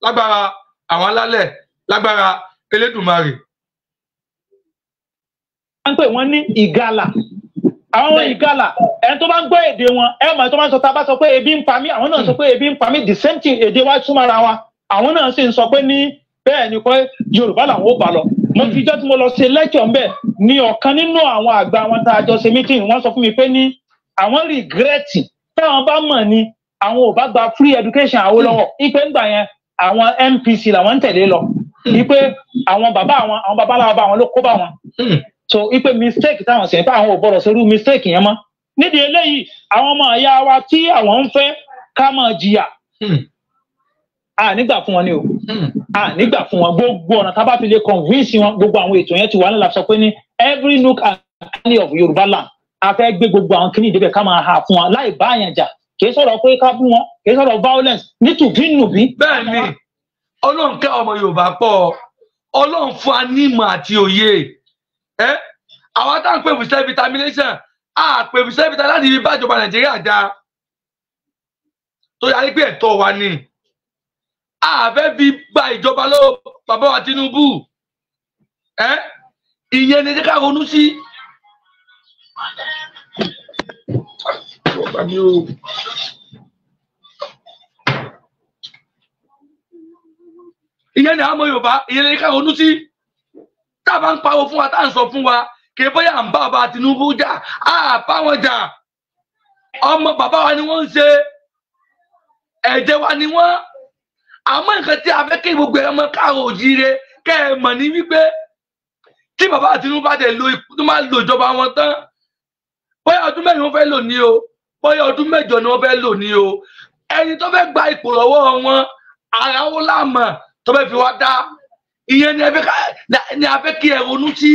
lágbára àwọn alálẹ̀, lágbára Elédùmarè. Wọ́n pè wọ́n ní ìgalà. Àwọn ìgalà ẹni tó bá ń gbọ́ èdè wọn, ẹ mọ̀ tó máa ń sọ tá a bá sọ pé ebi ń pa mí, àwọn náà sọ pé ebi ń pa mí, the same thing èdè wa súnmọ́ra wa. Àwọn náà sì ń sọ pé ní bẹ́ẹ̀ ni pé Yorùbá làwọn ó bá lọ. Mo fi jọ́ tí mo lọ ṣe lecture ńbẹ̀ ní ọ̀kan nínú àwọn àgbà wọn tá a jọ ṣe meeting, wọ́n sọ fún mi pé ní àwọn regret táwọn bá mọ̀ ni àwọn ò bá gba free education Awólọ́wọ̀. Ipe ńgbà yẹn àwọn NPC làwọn ń tẹ̀lé lọ. Ipe àwọn bàbá àwọn babaláwa bá wọn ló kó bá wọn. So ipe mistake táwọn ṣe pé àwọn ò gbọdọ̀ ṣerú mistake yẹn mọ́. Nídìí eléyìí àwọn ọmọ ìyá wa tí àwọn ń fẹ́ ká máa jìyà, a nígbà fún wọn ni o, a nígbà fún wọn. Gbogbo ọ̀nà tá a bá fi lè convince wọn, gbogbo àwọn ètò yẹn ti wà nílà sọ pé ní every nook and cranny of Yorùbá land a fẹ́ gbé gbogbo àwọn kìnìún ìdíbẹ̀ ká máa ha fún wọn láì bá àyàn jà. Kì í sọ̀rọ̀ pé ká bú wọn, kì í sọ̀rọ̀ violence, nítùbínùbí. Bẹ́ẹ̀ ni Ọlọ́run kẹ́ ọmọ Yorùbá pọ̀, Ọlọ́run fún wa ní ìmọ̀ àti òye. Àwọn tá à ń pè fún self-determination, a pè fún self-determination láti fi bá ìjọba Nàìjíríà jà. Tó yà ní pé ẹ̀tọ́ wa ni. A fẹ́ fi gba ìjọba lọ́wọ́ bàbá wa Tinubu. Ìyẹn ni ká ronú sí. Ìyẹn ni àwọn ọmọ Yorùbá, ìyẹn ni ká ronú sí. Tá a bá ń pariwo fún wa, tá à ń sọ fún wa kì í bóyá à ń bá bàbá Tinubu jà, á bá wọn jà. Ọmọ bàbá wa ni wọ́n ń ṣe, ẹ̀jẹ̀ wa ni wọ́n. Àmọ́ nǹkan tí a fẹ́ kí gbogbo ọmọ káàrọ̀ òjíire kẹ́ ẹ mọ̀ ní wípé tí bàbá Tinubu bá dẹ̀ tó máa lo ìjọba wọn tán, bóyá ọdún mẹ́rin wọ́n fẹ́ lò ní o, bóyá ọdún mẹ́jọ ni wọ́n fẹ́ lò ní o. Ẹni tó fẹ́ gba ipò lọ́wọ́ wọn, ara ó láàmọ̀ tó fẹ́ fi wá dá. Ìyẹn ni a fẹ́ kí ẹ ronú sí.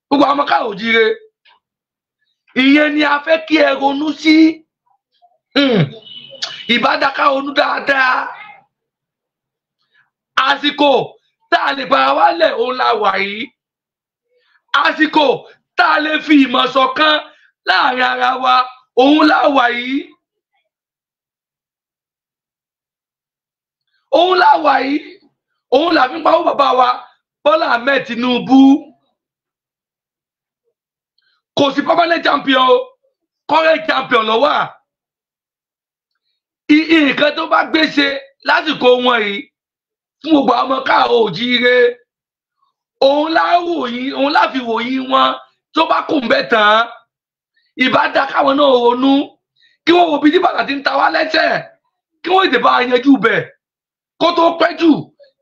Gbogbo ọmọ káàrọ̀ òjíire ìyẹn ni a fẹ́ kí ẹ ronú sí. Ìbádaka ronú dáadáa. Àsìkò tá a lè para wálẹ̀ òun la wà yìí. Àsìkò tá a lè fi ìmọ̀ ṣọ̀kan láàrin ara wa òun la wà yìí. Òun la wà yìí. Òun la fi ń pawó bàbá wa Bọ́lá Ahmed Tinubu. Kò sí permanent champion o, current champion ló wà. Nǹkan tó bá gbé ṣe lásìkò wọn yìí fún gbogbo ọmọ káàárọ̀ oòjíire òun láfi wòyìn wọn tó bá kùn bẹ́ẹ̀ tán. Ìbá dá káwọn náà ronú kí wọ́n wo bí tí bàtà ti ń ta wá lẹ́sẹ̀ kí wọ́n ìdè bá yanjú bẹ̀ kó tó pẹ́ jù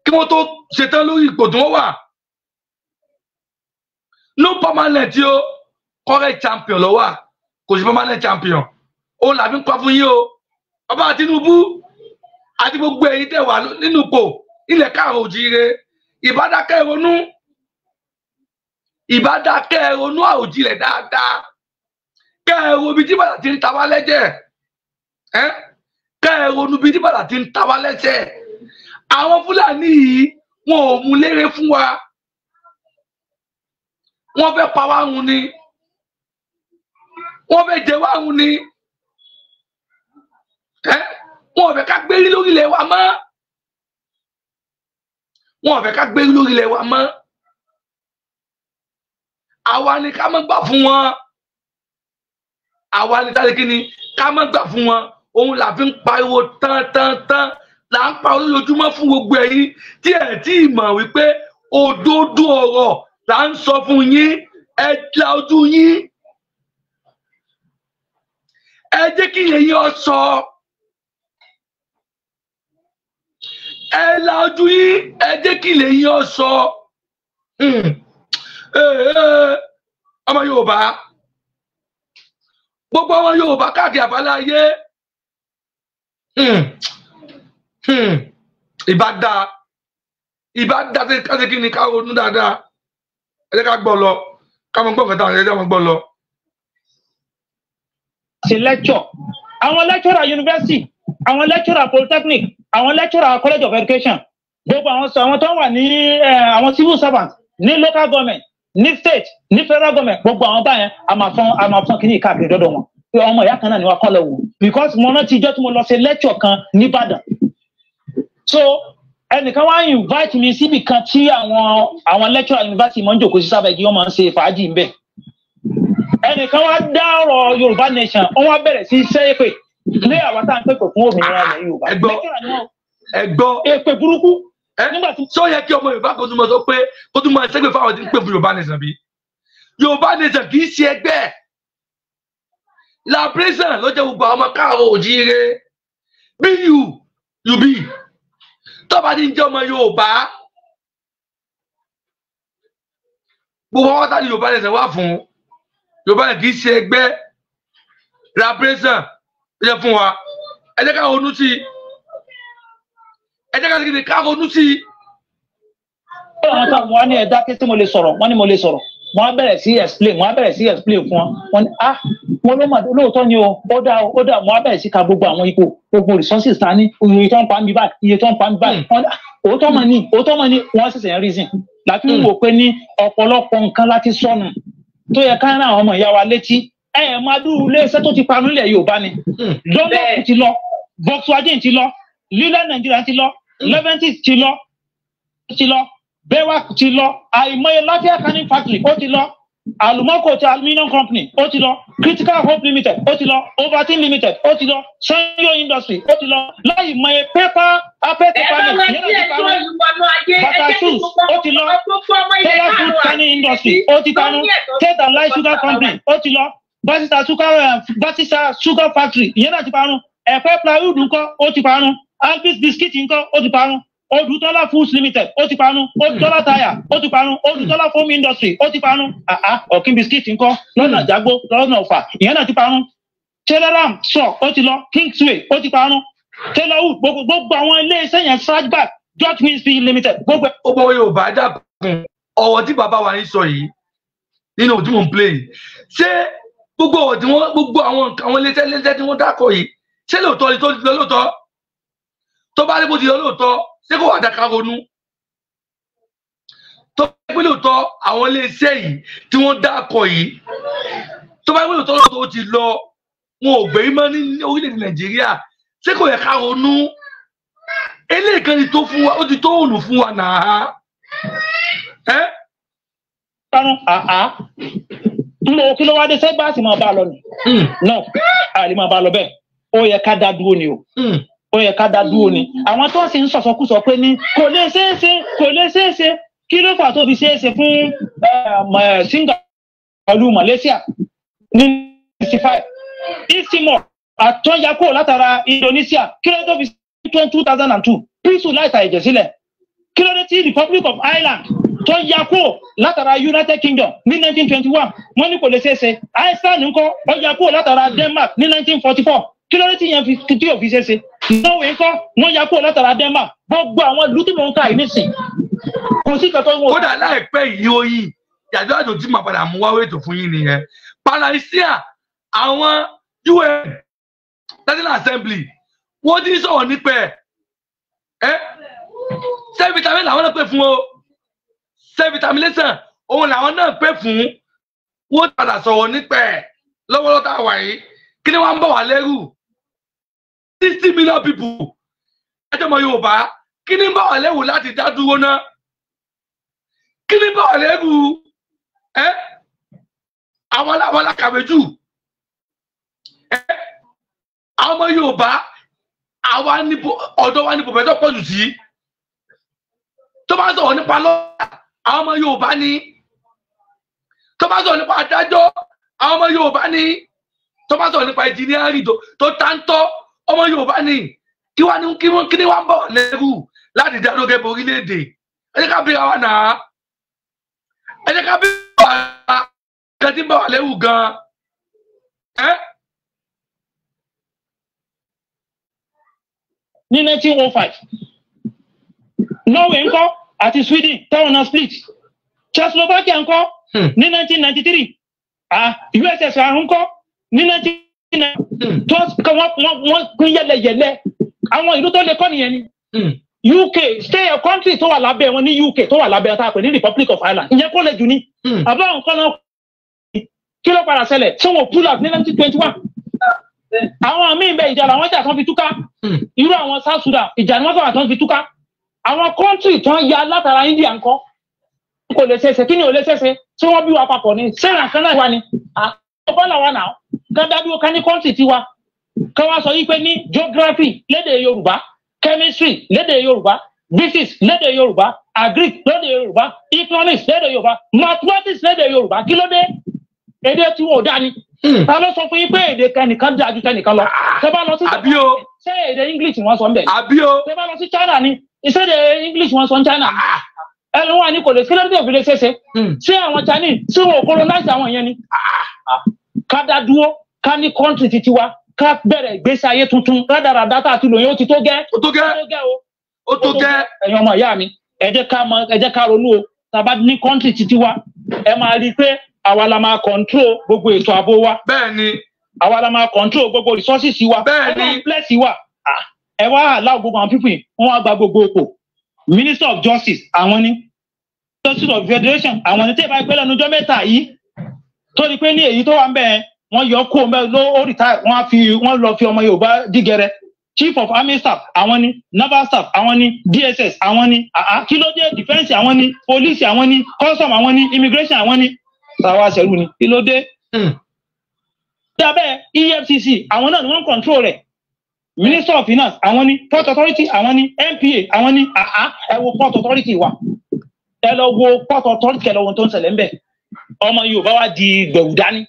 kí wọ́n tó ṣetán lórí ipò tí wọ́n wà. No permanent o, current champion ló wà, kò sí permanent champion. Òun làbí ń pa fún yín o, bàbá Tinubu àti gbogbo ẹ̀yin tẹ́ wà nínú ipò ilẹ̀ káàárọ̀ oòjíire. Ìbádákẹ́ ronú àròjinlẹ̀ dáadáa. Kẹ́ ẹ ro bí tí bàtà ti ń ta wá lẹ́jẹ̀. Kẹ́ ẹ ronú bí tí bàtà ti ń ta wá lẹ́sẹ̀. Àwọn Fúlàní yìí wọn ò mú léré fún wa. Wọ́n fẹ́ pa wá run ni. Wọ́n fẹ́ jẹ wá run ni. Wọn ò fẹ́ ká gbérí lórí ilẹ̀ wa mọ́. Wọn ò fẹ́ ká gbérí lórí ilẹ̀ wa mọ́. Àwa ni ká má gbà fún wọn. Àwa ni táyé kí ni ká má gbà fún wọn. Òun là fi ń pariwo tán. Là ń pa olójoojúmọ́ fún gbogbo ẹ̀yin tí ẹ̀ tí ì mọ̀ wípé òdodo ọ̀rọ̀ là ń sọ fún yín. Ẹ la ojú yín. Ẹ jẹ́ kí èyí ọ sọ. Ẹ la ojú yín. Ẹ jẹ́ kí èyí ọ sọ. Ọmọ Yorùbá, gbogbo ọmọ Yorùbá káàkiri àbáláyé, ìbá dá sí kí ni ká ronú dáadáa. Ẹ jẹ́ ká gbọ́ lọ, ká mọ gbọ́ nǹkan táwọn ẹ̀jẹ̀ wọn gbọ́ lọ. Ṣe lecture, àwọn lecturer university, àwọn lecturer polytechnic, àwọn lecturer college of education, gbogbo àwọn tó wà ní àwọn civil servant ní local government, ní state, ní federal government, gbogbo àwọn báyẹn a máa fọ́n kíní káàkiri dọ́dọ̀ wọn. Ọmọ ìyá kan náà ni wọ́n kọ́ lọ wò because mo rántí ijọ́ tí mo lọ ṣe lecture kan ní Ìbàdàn. So ẹnìkan wá invite mi síbi kan tí àwọn lecturer university mọ̀ ń jòkó sí sábẹ́ igi wọ́n máa ń ṣe fàájì ń bẹ̀. Ẹnìkan wá dá ọ̀rọ̀ Yorùbá nation wọ́n wá bẹ̀rẹ̀ sí ṣẹ́ èpè lé àwọn tá à ń pèpè fún òmìnira ilẹ̀ Yorùbá. Ẹ gbọ́ èpè burúkú. Ṣó yẹ kí ọmọ Yorùbá kó tún mọ sọ pé kó tún mọ ṣẹ́gbẹ̀ fáwọn tí ń pè fún Yorùbá nation bí? Yorùbá nation kì í ṣe ẹgbẹ́. Liberation ló jẹ́ gbogbo àwọn ọmọ káàárọ̀ oòjíire. Bí you be tó bá ti ń jẹ́ ọmọ Yorùbá gbogbo àwọn tá ní Yorùbá nation wà fún. Yorùbá nation kì í ṣe ẹgbẹ́. Liberation ló jẹ́ fún wa. Ẹ jẹ́ ká ronú sí i. Ẹ jẹ́ ká ronú sí i. Àwọn táwọn wá ní ẹ̀dá kí tí mo lè sọ̀rọ̀ wọ́n ní mo lè sọ̀rọ̀ wọ́n á bẹ̀rẹ̀ sí explain fún wọn wọ́n ní wọ́n ló mà lóòótọ́ ni o ó dá wọ́n á bẹ̀rẹ̀ sí ka gbogbo àwọn ipò gbogbo resources ta ní iye tó ń pa mí báyìí iye tó ń pa mí báyìí wọ́n ní òótọ́ mọ̀ ní wọ́n ṣẹ̀ṣẹ̀ ń reason láti ń wò pé ní ọ̀pọ̀lọpọ̀ nǹkan láti sọnù tó yẹ ká rán àwọn ọmọ ìyá wa létí máa dúró iléeṣẹ́ tó ti parun ilẹ̀ Yorùbá ni Dunlop ti lọ Volkswagen ti lọ Leland Nigeria ti lọ Leventis ti lọ Bewak ti lọ àìmọye Lafia Canning Factory ó ti lọ Alumoco ti aluminium company ó ti lọ Critical Hope Limited ó ti lọ Overton Limited ó ti lọ Sanyo Industry ó ti lọ láì mọye paper panel Bata Shoes ó ti lọ Taylor Food Canning Industry ó ti tanu Tate and Light Sugar Company ó ti lọ Batista Sugar Factory ìyẹn náà ti parun Ẹ̀pẹ́ Plywood ńkọ́ ó ti parun Alvis Biscuit ńkọ́ ó ti parun Odutola Foods Limited ó ti parun Odutola Tire ó ti parun Odutola Foam Industry ó ti parun Ọ̀kín Biscuit ńkọ́ lọ́nà Àjàgbó lọ́nà Ọ̀fà ìyẹn náà ti parun Teleram sọ ó ti lọ Kingsway ó ti parun Taylorwood gbogbo àwọn ilé-iṣẹ́ yẹn Strasbourg George Winsfield Limited gbogbo. Gbogbo Yorùbá dàkún ọ̀rọ̀ tí bàbá wa ń sọ yìí nínú òtún mò ń play yìí ṣé gbogbo ọ̀dí wọn gbogbo àwọn iléeṣẹ́ tí wọ́n dákọ̀ yìí ṣé lóòótọ́ ni tó lọ lóòótọ́ tó bá rí bó ti lọ lóòótọ́ ṣé kò wà dáká ronú tó bá rí lóòótọ́ àwọn iléeṣẹ́ yìí tí wọ́n dákọ̀ yìí tó bá rí lóòótọ́ tó ti lọ wọn ò gbé mọ́ ní orílẹ̀-èdè Nàìjíríà ṣé kò yẹ ká ronú eléyìí kan ni tó fún wa ó ti tó òòlù fún wa náà ẹ́. Mo kí ló wá dé sẹ́gbà sì máa bá a lọ nì. No, àlè máa bá a lọ bẹ́ẹ̀. Ó yẹ ká dá dúró ni o. Ó yẹ ká dá dúró ni. Àwọn tó ń sì ń sọ̀sọ̀kúsọ pé ní kò lè ṣeé ṣe. Kí ló fà tó fi ṣeé ṣe fún Singapore pẹ̀lú Malaysia ní 65? Istimor àtọ́yàkó látara Indonesia kí ló tó fi ṣe 2002? Píṣù láìta ẹ̀jẹ̀ sílẹ̀. Kí ló dé tí Republic of Ireland tó yà kó látara United Kingdom ní 1921 wọ́n ní kò lè ṣeéṣe. Iceland ńkọ́ ó yà kó látara Denmark ní 1944 kí ló dé tí yẹn tí ò fi ṣeéṣe. Norway ńkọ́ wọ́n yà kó látara Denmark. Gbogbo àwọn ìlú tí mò ń kà yìí nísìn kò sí kẹtọ wọn. Kódà láìpẹ́ yìí oyin yàtọ̀ àjò tí màá padà mú wáwé ètò fún yín nìyẹn. Palestine àwọn UN National Assembly wọ́n ti sọ̀rọ̀ nípa ẹ̀ C-vitamin làwọn náà pè fún o C-vitamination òun làwọn náà pè fún wọ́n padà sọ̀rọ̀ nípa ẹ̀ lọ́wọ́lọ́wọ́ tá a wà yìí kí ni wọ́n ń bọ̀ wá lẹ́rù 60 million people ẹjọ́ ọmọ Yorùbá kí ni ń bọ̀ wá lẹ́rù láti dá dúró náà kí ni ń bọ̀ wá lẹ́rù àwọn alákàwé jù àwọn ọmọ Yorùbá àwa ní ọ̀dọ̀ wa ní pòfẹ́sọ̀ pọ̀ jù sí tó bá sọ̀rọ̀ nípa lọ́yà àwọn ọmọ Yorùbá ní tó bá sọ̀rọ̀ nípa adájọ́ àwọn ọmọ Yorùbá ní tó bá sọ̀rọ̀ nípa ẹnjìnírì tó táńtọ́ ọmọ Yorùbá ní kí ni wọ́n bọ̀ lẹ́rù láti dá lóge bo orílẹ̀-èdè ẹ jẹ́ ká bí wa náà ẹ jẹ́ ká bí wa kan tí ń bọ̀ wá lẹ́rù gan-an ní 1905 Norway ńkọ́ àti Sweden táwọn náà split Czechoslovakia ńkọ́ ní 1993 USSR ńkọ́ ní 1990 tó wọ́n pín yẹlẹyẹlẹ àwọn ìlú tó lè kọ́ nìyẹn ni UK stay a country tó wà lábẹ́ wọn ní UK tó wà lábẹ́ ọ̀tá pè ní Republic of Ireland ìyẹn kó lè jù ní àbáwọn kan náà kí ló padà ṣẹlẹ̀ tí wọ́n pull out ní 1921 àwọn míì bẹ ìjà làwọn jà tán fi túká irú àwọn South Sudan ìjà ni wọ́n sọ̀rọ̀ tán fi túká àwọn kọ́ńtì tán ya látara India ńkọ́ kò lè ṣeéṣe kí ni ò lè ṣeéṣe tí wọ́n bí wa papọ̀ ni sẹ́yìn kan náà wà ní ọ̀pọ̀ làwọn náà ká dábíwò ká ní kọ́ńtì tiwa ká wá sọ yí pé ní geography lédè Yorùbá chemistry lédè Yorùbá physics lédè Yorùbá agric lédè Yorùbá economics lédè Yorùbá mathematics lédè Yorùbá kí ló dé èdè tí wọn ò dá ni ta ló sọ fún yín pé èdè kẹnìkan dáa ju kẹnìkan lọ tẹ́ bá lọ sí ṣé èdè English wọ́n sọ ń bẹ tẹ́ bá lọ sí China ni ìṣèdè English wọ́n sọ ń China ẹnu wà ní kò lè kílódé òfin lè ṣeéṣe ṣé àwọn Chinese ṣé wọn ò colonize àwọn yẹn ni ká dá dúró ká ní country titi wa ká bẹ̀rẹ̀ ìgbésí ayé tuntun rádaràdá tá a ti lò yẹn ó ti tó gẹ́ ó tó gẹ́ ẹ̀yin ọmọ ìyá mi ẹ jẹ́ ká ronú o tá a bá ní country titi wa ẹ máa rí i pé àwa la máa control gbogbo ètò ààbò wa. Bẹ́ẹ̀ni. Àwa la máa control gbogbo resources wa. Bẹ́ẹ̀ni. Bless wa. Ẹ wá allow gbogbo àwọn pípìn wọn wá gba gbogbo ipò. Minister of Justice àwọn ni. Justice of Federation àwọn ni tí ẹ bá gbé lẹ́nu ọjọ́ mẹ́ta yìí. Tó ní pé ní èyí tó wà ń bẹ̀ wọ́n yọ kó ó retire wọ́n lọ fi ọmọ Yorùbá dígẹrẹ. Chief of Army Staff àwọn ni. Naval Staff àwọn ni. DSS àwọn ni. Kí ló dé Defence àwọn ni. Police àwọn ni. Custom àwọn ni. Immigration àwọn ni. Tàwa ṣẹ̀rù ni kí ló dé. Dábẹ́ EFCC àwọn náà ni wọ́n ń control rẹ̀. Minister of Finance àwọn ni. Port Authority àwọn ni. NPA àwọn ni. Ẹ wo Port Authority wa. Ẹ lọ wo Port Authority kẹ lọ wo tó ń ṣẹlẹ̀ ń bẹ̀. Ọmọ Yorùbá wa di gbẹ̀wù dání.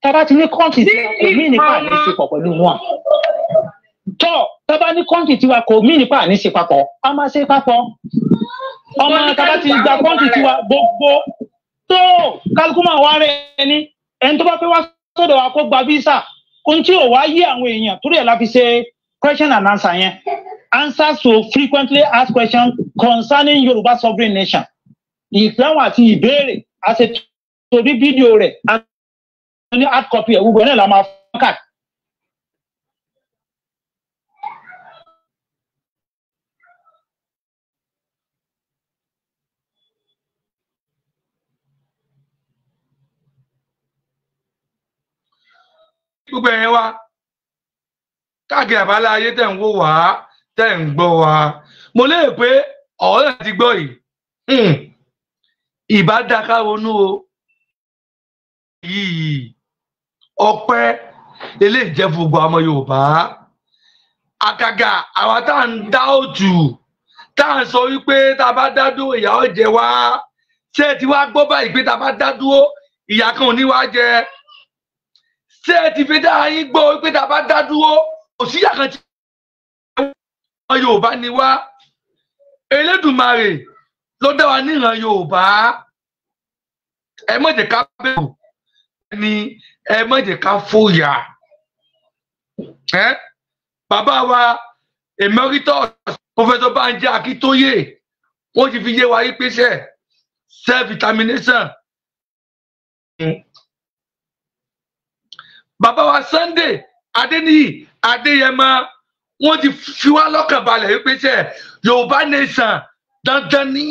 Tábà ti ní kọ́ńtì tí kò mí nípa àní ṣe pọ̀ pẹ̀lú wọn. Tábà ní kọ́ńtì tiwa kò mí nípa àní ṣe papọ̀. A máa ṣe papọ̀. Ọmọ tábà ti gba kọ́ńtì tiwa gbogbo. tó kálukú máa wá rẹ ẹni tó bá fẹ́ wá sọ́dọ̀ wa kó gba visa ohun tí ò wá yí àwọn èèyàn torí ẹ̀ la fi ṣe question and answer yẹn answers to frequently asked questions concerning Yorùbá sovereign nation ìdáhùn àti ìbéèrè àti torí fídíò rẹ̀ ní hard copy ẹ̀ gbogbo ẹ̀ náà la máa fọ́n káàkiri. gbogbo ẹ̀yẹn wa káàkiri àbálá ayé tẹ̀ ń wò wá tẹ̀ ń gbọ́ wa mo lérò pé ọ̀rọ̀ náà ti gbọ́ yìí ìbá dáká ronú o yìí ọpẹ́ eléyìí jẹ́ fún gbogbo ọmọ Yorùbá àgàgà àwa tá à ń dá òtù tá à ń sọ wípé tá a bá dá dúró ìyà ó jẹ wá ṣé ẹ ti wá gbọ́ báyìí pé tá a bá dá dúró ìyà kan ò ní wá jẹ ṣé ẹ ti fi dá yín gbọ́ pé tá a bá dá dúró kò sí ìyà kan tí ọmọ Yorùbá ni wá Elédùmarè ló dá wa níran Yorùbá ẹ má jẹ́ ká bẹ̀rù ni ẹ má jẹ́ ká fòyà bàbá wa emeritus Professor Banji Akintoye wọ́n ti fi yé wa yí pé self determination bàbá wa Sunday Adéníyì Adéyẹmọ wọ́n ti fi wá lọ́kàn balẹ̀ wípé Yorùbá nation dandan ní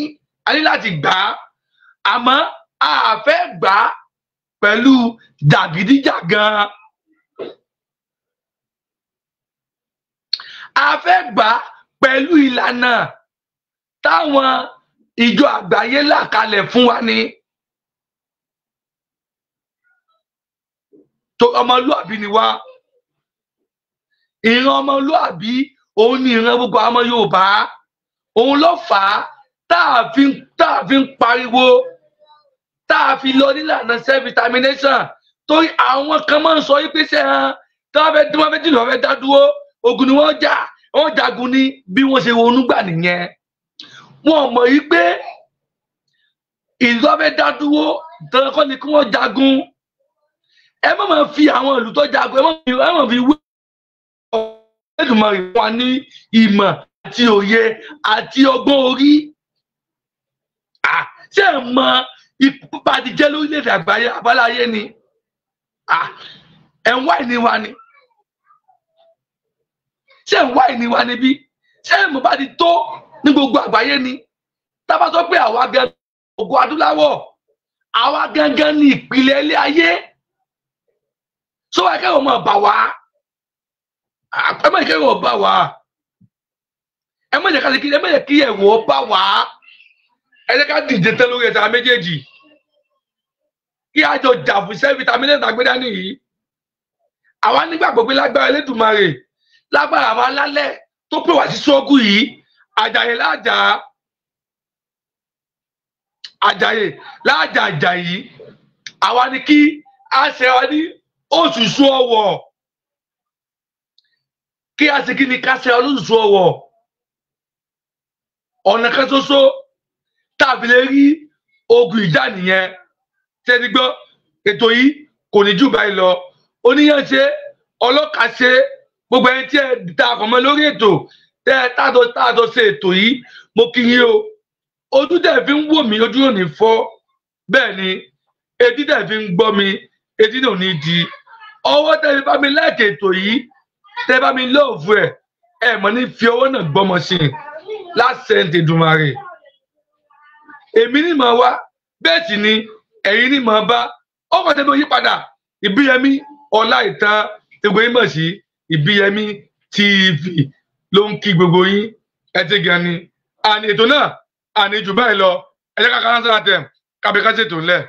a ní láti gbà á àmọ́ a fẹ́ gbà á pẹ̀lú jàgídíjàgan a fẹ́ gbà á pẹ̀lú ìlànà táwọn ìjọ àgbáyé là kalẹ̀ fún wa ní tó ọmọlúàbí ni wá ìran ọmọlúàbí òun ni ìran gbogbo ọmọ Yorùbá òun ló fà á tá a fi ń pariwo tá a fi lọ nílànà self determination torí àwọn kan máa ń sọ yí pé tí wọ́n fẹ́ dìnnà wọ́n fẹ́ dá dúró ogun ni wọ́n jà wọ́n jagun ní bí wọ́n ṣe ronú gbà nìyẹn wọ́n mọ̀ yí pé ìlú tó fẹ́ dá dúró dandan kọ́ ni kí wọ́n jagun ẹ má máa fi àwọn ìlú tó jagun ẹ má fi wé Ẹlẹ́dùmarè wa ní ìmọ̀ àti òye àti ọgbọ́n orí ṣé ẹ mọ ipò bá ti jẹ́ lórílẹ̀-èdè àgbáyé àbáláyé ni ẹ̀ ń wá ìní wa ni ṣé ẹ̀ ń wá ìní wa níbí ṣé ẹ̀ mọ̀ bá ti tó ní gbogbo àgbáyé ni tábà sọ pé àwa gangan ògo adúláwọ̀ àwa gangan ní ìpìlẹ̀ ilé ayé sọ́wọ́ akẹ́wọ̀n máa bà wá ẹ má jẹ́ kẹ́wọ̀n bà wá ẹ má jẹ́ kí ẹ̀wọ̀n bà wá ẹ jẹ́ ká dìde tán lórí ẹ̀sà méjèèjì kí a jọ jà fún self determination àgbẹ̀dá nìyí àwa nígbàgbọ́ pé lágbára Elédùmarè lágbára àwọn alálẹ̀ tó pè wá sí sọ́ọ̀gù yìí àjàyè láàjà yìí àwa ni kí a ṣe wa ní òṣùṣù ọwọ̀ kí a ṣe kí ni ká ṣe wa lóṣùṣù ọwọ̀ ọ̀nà kan ṣoṣo tàbí lè rí ogun ìjà nìyẹn tẹ́ni gbọ́ ètò yìí kò ní jù báyìí lọ oníyàn ṣe ọlọ́kà ṣe gbogbo ẹni tí ẹ da àkànmọ́ lórí ètò tẹ́ ẹ táàtọ̀ ṣe ètò yìí mo kí yín o ojú tẹ̀ fi ń wò mí ojú ò ní fọ́ bẹ́ẹ̀ ni etí tẹ̀ fi ń gbọ́ mi etí ò ní di ọwọ́ tẹ̀ fi bá mi láìkè ètò yìí tẹ́ bá mi lọ́ọ̀fù ẹ̀ mọ̀ ní fi ọwọ́ náà gbọ́mọ sí i láṣẹ Èdùmàrè èmi ní màá wá bẹ́ẹ̀ sì ni ẹ̀yin ní màá bá ọkọ̀ tẹ́ mi yí padà Ìbíyẹmí Ọláìtàn gbogbo yín mọ̀ sí Ìbíyẹmí TV ló ń kí gbogbo yín ẹ ti gan ni àní ètò náà àní jù báyìí lọ ẹ jẹ́ ká kán sára tẹ̀ kábíkásí ètò ńlẹ̀.